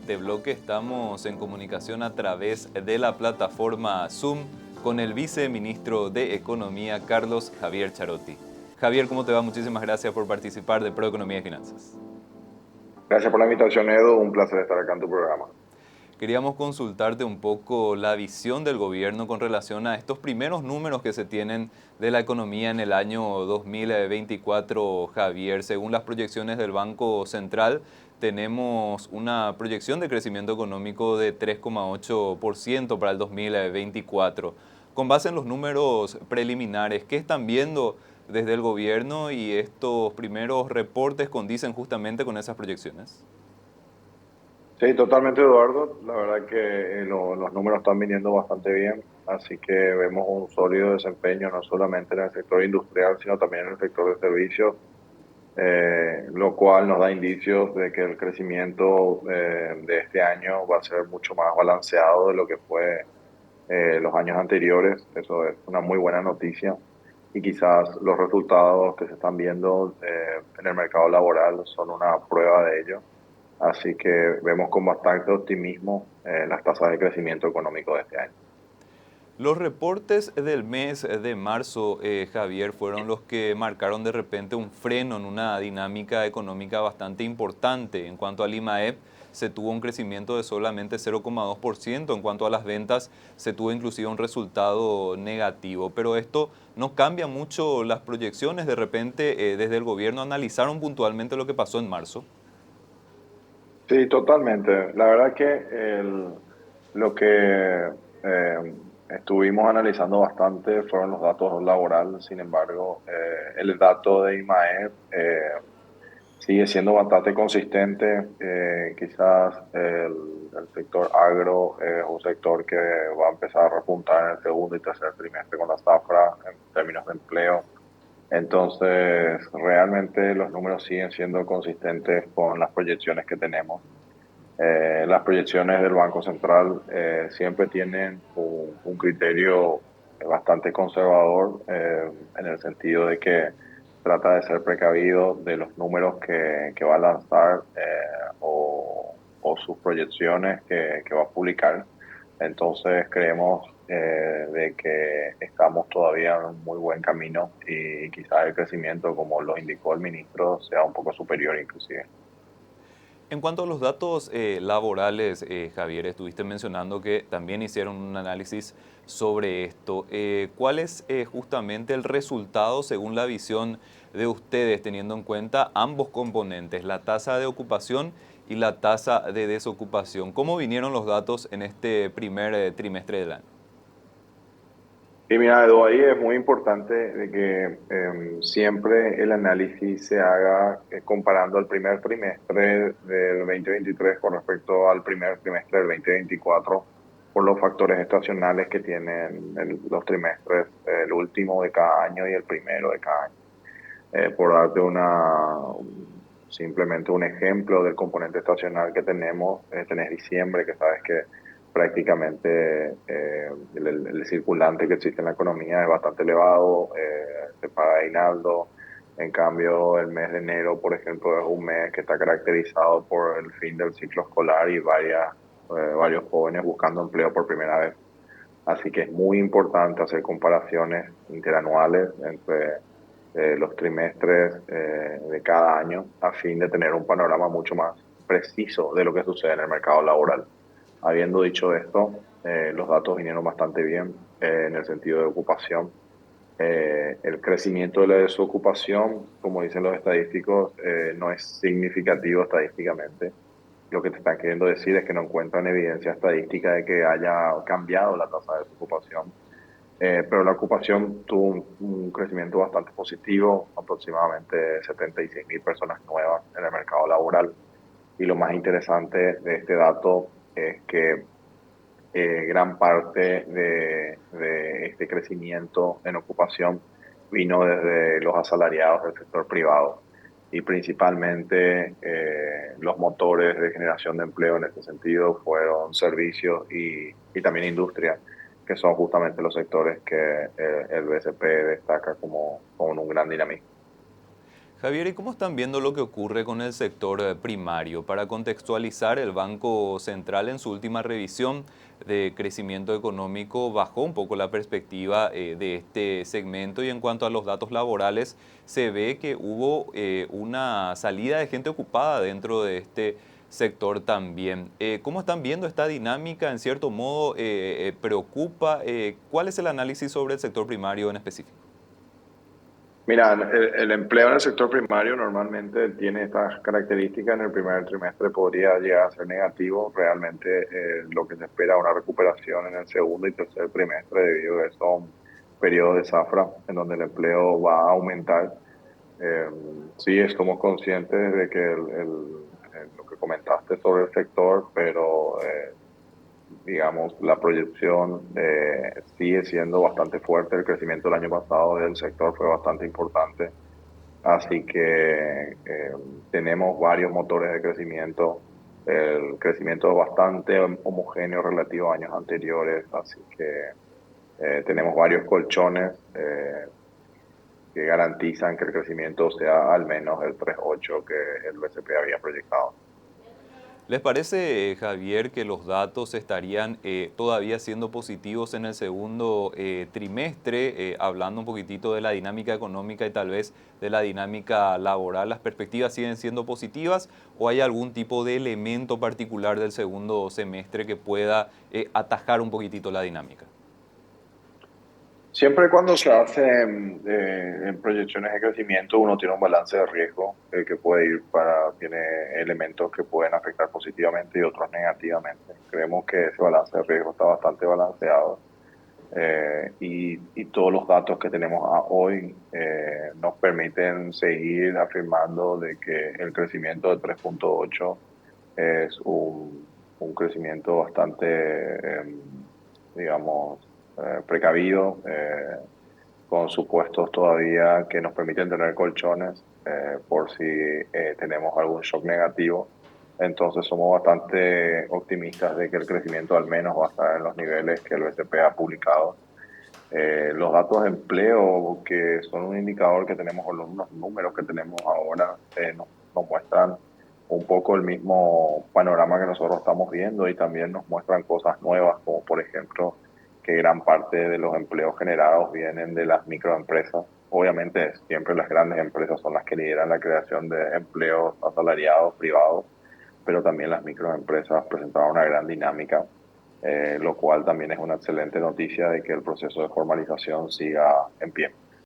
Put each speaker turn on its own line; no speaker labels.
siguiente bloque estamos en comunicación a través de la plataforma Zoom con el viceministro de Economía, Carlos Javier Charotti. Javier, ¿cómo te va? Muchísimas gracias por participar de Proeconomía y Finanzas.
Gracias por la invitación, Edu. Un placer estar acá en tu programa.
Queríamos consultarte un poco la visión del gobierno con relación a estos primeros números que se tienen de la economía en el año 2024, Javier. Según las proyecciones del Banco Central, tenemos una proyección de crecimiento económico de 3,8% para el 2024. Con base en los números preliminares, ¿qué están viendo desde el gobierno y estos primeros reportes condicen justamente con esas proyecciones?
Sí, totalmente, Eduardo. La verdad que los números están viniendo bastante bien, así que vemos un sólido desempeño no solamente en el sector industrial, sino también en el sector de servicios, lo cual nos da indicios de que el crecimiento de este año va a ser mucho más balanceado de lo que fue los años anteriores. Eso es una muy buena noticia y quizás los resultados que se están viendo en el mercado laboral son una prueba de ello. Así que vemos con bastante optimismo las tasas de crecimiento económico de este año.
Los reportes del mes de marzo, Javier, fueron los que marcaron de repente un freno en una dinámica económica bastante importante. En cuanto al IMAEP, se tuvo un crecimiento de solamente 0,2%. En cuanto a las ventas, se tuvo inclusive un resultado negativo. Pero esto no cambia mucho las proyecciones. De repente, desde el gobierno analizaron puntualmente lo que pasó en marzo.
Sí, totalmente. La verdad que lo que estuvimos analizando bastante fueron los datos laborales. Sin embargo, el dato de IMAEF sigue siendo bastante consistente. Quizás el sector agro es un sector que va a empezar a repuntar en el segundo y tercer trimestre con la zafra en términos de empleo. Entonces, realmente los números siguen siendo consistentes con las proyecciones que tenemos. Las proyecciones del Banco Central siempre tienen un criterio bastante conservador, en el sentido de que trata de ser precavido de los números que va a lanzar, o sus proyecciones que va a publicar. Entonces creemos de que estamos todavía en un muy buen camino y quizás el crecimiento, como lo indicó el ministro, sea un poco superior inclusive.
En cuanto a los datos laborales, Javier, estuviste mencionando que también hicieron un análisis sobre esto. ¿Cuál es justamente el resultado según la visión de ustedes, teniendo en cuenta ambos componentes, la tasa de ocupación y la tasa de desocupación? ¿Cómo vinieron los datos en este primer trimestre del año?
Y mira, Edu, ahí es muy importante de que siempre el análisis se haga comparando el primer trimestre del 2023 con respecto al primer trimestre del 2024 por los factores estacionales que tienen los trimestres, el último de cada año y el primero de cada año. Por darte simplemente un ejemplo del componente estacional que tenemos, tenés diciembre, que sabes que prácticamente el circulante que existe en la economía es bastante elevado, se paga aguinaldo. En cambio, el mes de enero, por ejemplo, es un mes que está caracterizado por el fin del ciclo escolar y varios jóvenes buscando empleo por primera vez. Así que es muy importante hacer comparaciones interanuales entre los trimestres de cada año a fin de tener un panorama mucho más preciso de lo que sucede en el mercado laboral. Habiendo dicho esto, los datos vinieron bastante bien en el sentido de ocupación. El crecimiento de la desocupación, como dicen los estadísticos, no es significativo estadísticamente. Lo que te están queriendo decir es que no encuentran evidencia estadística de que haya cambiado la tasa de desocupación. Pero la ocupación tuvo un crecimiento bastante positivo, aproximadamente 76.000 personas nuevas en el mercado laboral. Y lo más interesante de este dato es que gran parte de este crecimiento en ocupación vino desde los asalariados del sector privado y principalmente los motores de generación de empleo en este sentido fueron servicios y también industria, que son justamente los sectores que el BCP destaca como un gran dinamismo.
Javier, ¿y cómo están viendo lo que ocurre con el sector primario? Para contextualizar, el Banco Central en su última revisión de crecimiento económico bajó un poco la perspectiva de este segmento y en cuanto a los datos laborales, se ve que hubo una salida de gente ocupada dentro de este sector también. ¿Cómo están viendo esta dinámica? En cierto modo, ¿preocupa? ¿Cuál es el análisis sobre el sector primario en específico?
Mira, el empleo en el sector primario normalmente tiene estas características. En el primer trimestre podría llegar a ser negativo. Realmente lo que se espera es una recuperación en el segundo y tercer trimestre debido a que son periodos de zafra en donde el empleo va a aumentar. Eh, sí, somos conscientes de que lo que comentaste sobre el sector, pero digamos, la proyección sigue siendo bastante fuerte. El crecimiento del año pasado del sector fue bastante importante. Así que tenemos varios motores de crecimiento. El crecimiento es bastante homogéneo relativo a años anteriores. Así que tenemos varios colchones que garantizan que el crecimiento sea al menos el 3,8 que el BCP había proyectado.
¿Les parece, Javier, que los datos estarían todavía siendo positivos en el segundo trimestre? Hablando un poquitito de la dinámica económica y tal vez de la dinámica laboral, ¿las perspectivas siguen siendo positivas o hay algún tipo de elemento particular del segundo semestre que pueda atajar un poquitito la dinámica?
Siempre cuando se hacen en proyecciones de crecimiento, uno tiene un balance de riesgo que puede ir tiene elementos que pueden afectar positivamente y otros negativamente. Creemos que ese balance de riesgo está bastante balanceado y todos los datos que tenemos a hoy nos permiten seguir afirmando de que el crecimiento de 3,8 es un crecimiento bastante, digamos, precavido, con supuestos todavía que nos permiten tener colchones por si tenemos algún shock negativo. Entonces somos bastante optimistas de que el crecimiento al menos va a estar en los niveles que el BCP ha publicado. Los datos de empleo, que son un indicador que tenemos, o los números que tenemos ahora, nos muestran un poco el mismo panorama que nosotros estamos viendo y también nos muestran cosas nuevas, como por ejemplo que gran parte de los empleos generados vienen de las microempresas. Obviamente siempre las grandes empresas son las que lideran la creación de empleos asalariados privados, pero también las microempresas presentaron una gran dinámica, lo cual también es una excelente noticia de que el proceso de formalización siga en pie.